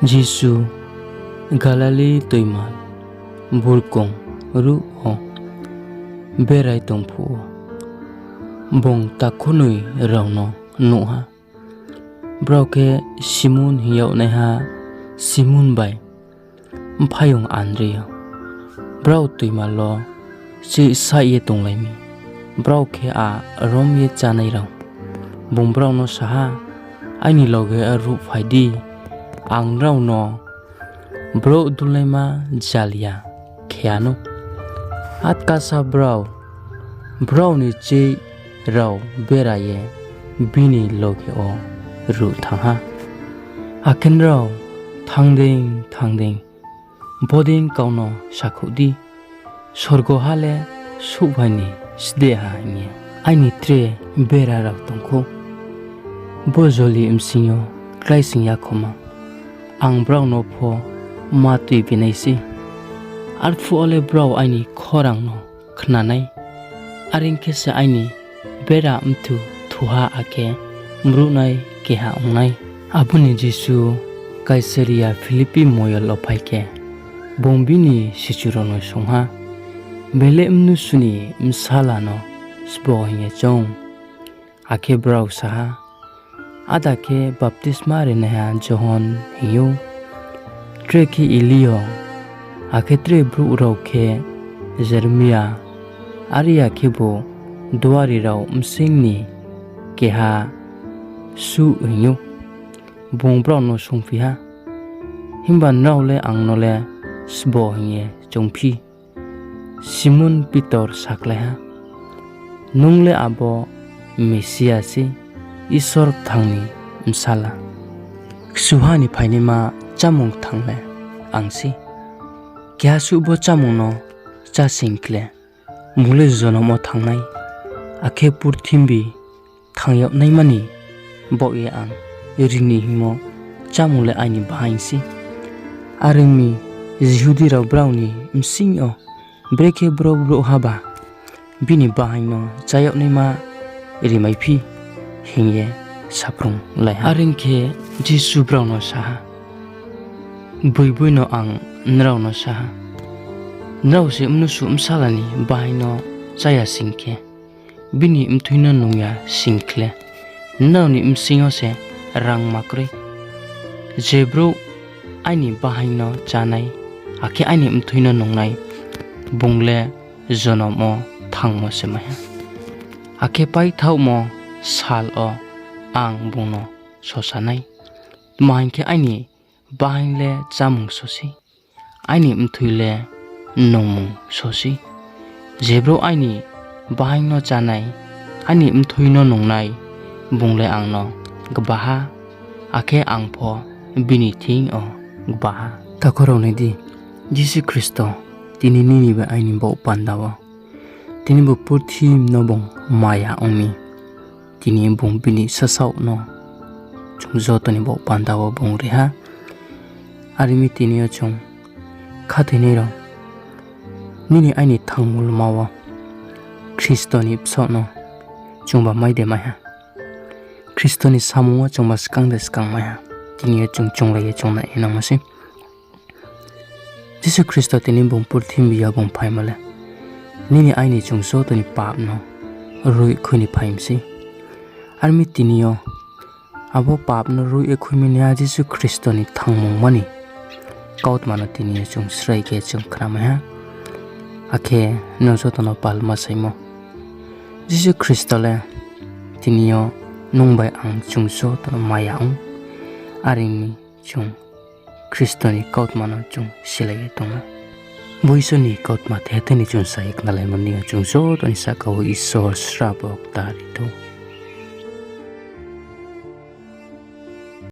Jisu galali toimal burkong ru ho berai tongphu bung Takhu nui rauno nuha Brouh ke simun hiyau neha simun bai phayong andriya Brouh toimal lo si sai ye tonglaimi Brouh ke a rom ye chanai rau bung Brouh no saha aini loge a ru phaidi ang rau no Brouh dulaima jalia keha no at kasa Brouh ni che rau beraye bini loge o ru thangha aken rau thangding boding kauno sakhudi sorgo hale subhani sdeha nge aini tre bera rau tongkho bojoli imsinyo kraising yakhoma ang Brouh no pho matui binaisi arfu ole Brouh aini khorang no khnanai aring kese aini bera mtu thuha ake mrunai keha ongnai abuni Jisu Kaisaria Philippi moyal ophaike bombini sichurono songha bele mnusuni msala no sbohinge choung Akhe Brouh saha adake baptisma reneha johon hiu treki ilio Akhe tre Brouh rau ke Jeremia aria khebo duari rau msingni keha su hiu bung Brouh no songphiha himban raule angnole sbo hinge chongphi Simon Peter sakleha nungle abo Mesia si Isor thangni msala Kchuha ni phainima chamung thangle angsi kya subo chamung no cha singkle mule Jonom thangnai Akhe Purthimbi thangyap naimani boye ang rini himo chamule aini bahainsi arimi Jihudi rau Brouh ni msingo breke bro haba bini bahaino chayap naima rimaipi hingye saprung lai aringke Jisu Brouh no saha bui no ang nrao no saha nrao se mnusu msalani bahaino chaya singke bini mthuina nungya singkle nrao ni msingo se rang makri je Brouh aini bahaino chanai akhe aini mthuina nungnai bungle Jonom thangmo semaya akhe pai thaumo sal o ang bungno sosanai mahingke aini bahingle chamung sosi aini mthuile nongmung sosi je Brouh aini bahingno chanai aini mthuino nongnai bungle angno gbaha akhe angpho bini thing o gbaha takorone di Jisu Khristo tini nini ba aini bo pandawa tini bo Purthim no bong maya omi tini bong bini sasau no chung joto ni bo pandawa bong reha arimi tini o chung khathini ro nini aini thangmul mawa Khristo ni pso no chungba maide maya Khristo ni samuwa chungba skang maya tini o chung lai chung na enang masi Jisu Khristo tini bong Purthimbi ya bong phai male nini aini chung joto ni pap no rui khuni phaimsi armi tini o abo pap no rui khumi nya Jisu Khristo ni thangmong mani Kautma no tini o chung srai ke chung kramaya akhe no joto no palma saimo Jisu Khristo le tini o nungbai ang chung joto no maya ong aring chung Khristo ni Kautma no chung silai tonga boiso ni Kautma the ni chung sai knalai mani chung joto ni sakau Isor srabok tari to